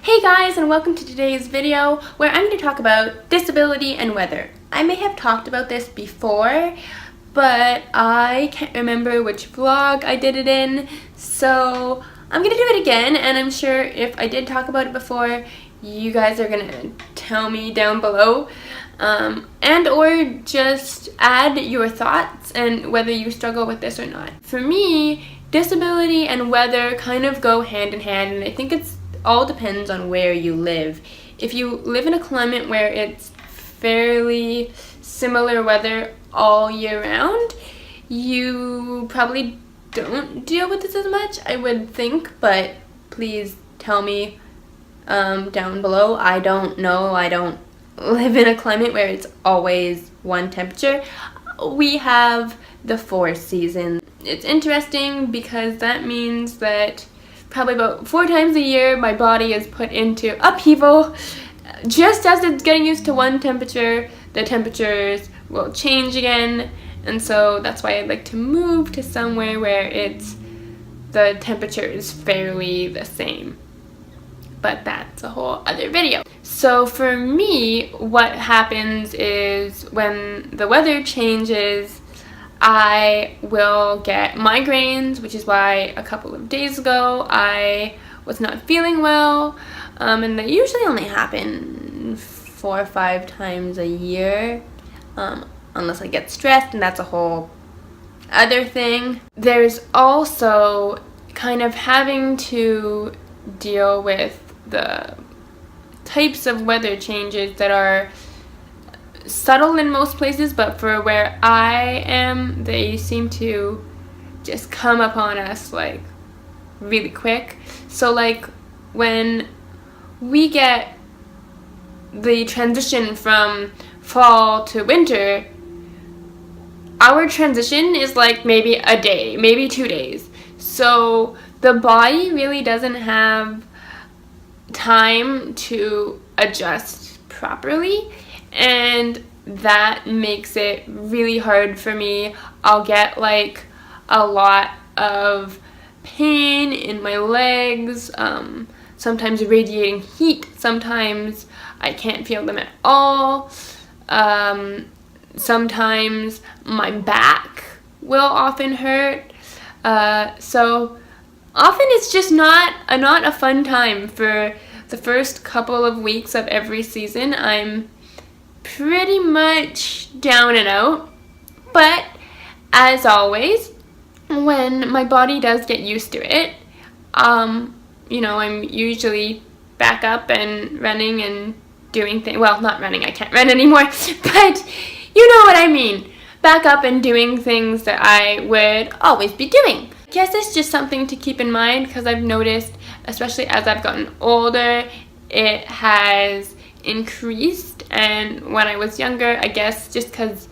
Hey guys, and welcome to today's video where I'm going to talk about disability and weather. I may have talked about this before, but I can't remember which vlog I did it in, so I'm going to do it again, and I'm sure if I did talk about it before, you guys are going to tell me down below, and or just add your thoughts and whether you struggle with this or not. For me, disability and weather kind of go hand in hand, and I think it's all depends on where you live. If you live in a climate where it's fairly similar weather all year round, you probably don't deal with this as much, I would think, but please tell me down below. I don't know. I don't live in a climate where it's always one temperature. We have the 4 seasons. It's interesting because that means that probably about 4 times a year my body is put into upheaval. Just as it's getting used to one temperature, the temperatures will change again, and so that's why I'd like to move to somewhere where the temperature is fairly the same. But that's a whole other video. So for me, what happens is when the weather changes, I will get migraines, which is why a couple of days ago I was not feeling well, and they usually only happen 4 or 5 times a year, unless I get stressed, and that's a whole other thing. There's also kind of having to deal with the types of weather changes that are subtle in most places, but for where I am, they seem to just come upon us like really quick. So like when we get the transition from fall to winter, our transition is like maybe a day, maybe 2 days. So the body really doesn't have time to adjust properly, and that makes it really hard for me. I'll get like a lot of pain in my legs, sometimes radiating heat, sometimes I can't feel them at all, sometimes my back will often hurt, so often it's just not a fun time. For the first couple of weeks of every season, I'm pretty much down and out, but as always, when my body does get used to it, I'm usually back up and running and doing things. Well, not running, I can't run anymore, but you know what I mean. Back up and doing things that I would always be doing. I guess it's just something to keep in mind, because I've noticed, especially as I've gotten older, it has increased. And when I was younger, I guess just because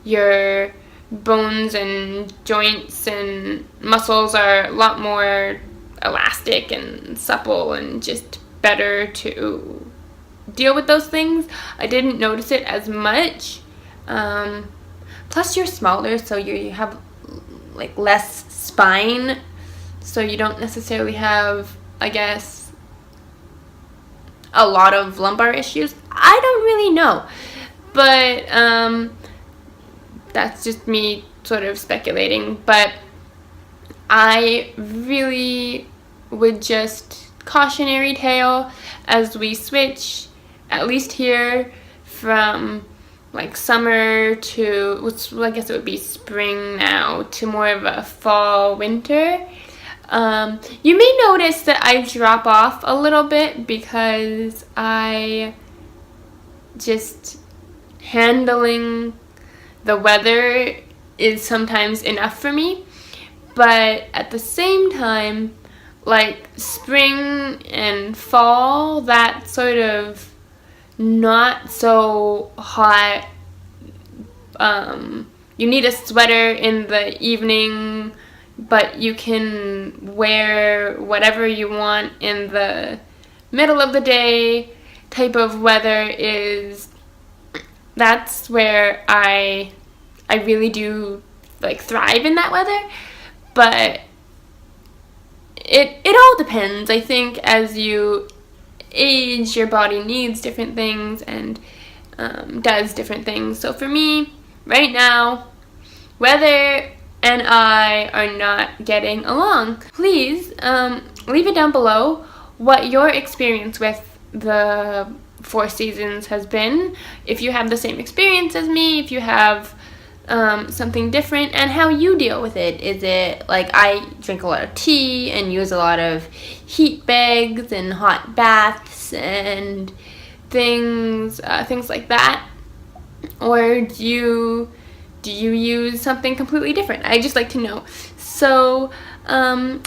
your bones and joints and muscles are a lot more elastic and supple and just better to deal with those things, I didn't notice it as much. Plus you're smaller, so you have like less spine, so you don't necessarily have, I guess, a lot of lumbar issues. I don't really know, but that's just me sort of speculating. But I really would just cautionary tale as we switch, at least here, from like summer to, which I guess it would be spring now, to more of a fall winter. You may notice that I drop off a little bit because I just handling the weather is sometimes enough for me, but at the same time, like spring and fall, that sort of not so hot, you need a sweater in the evening, but you can wear whatever you want in the middle of the day type of weather. That's where I really do like thrive in that weather. But it all depends. I think as you age, your body needs different things and does different things. So for me, right now, weather and I are not getting along. Please leave it down below what your experience with the 4 seasons has been. If you have the same experience as me, if you have something different, and how you deal with it. Is it like I drink a lot of tea and use a lot of heat bags and hot baths and things like that, or do you use something completely different? I just like to know. So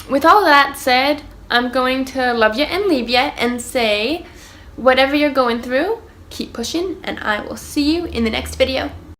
with all that said, I'm going to love you and leave you and say, whatever you're going through, keep pushing, and I will see you in the next video.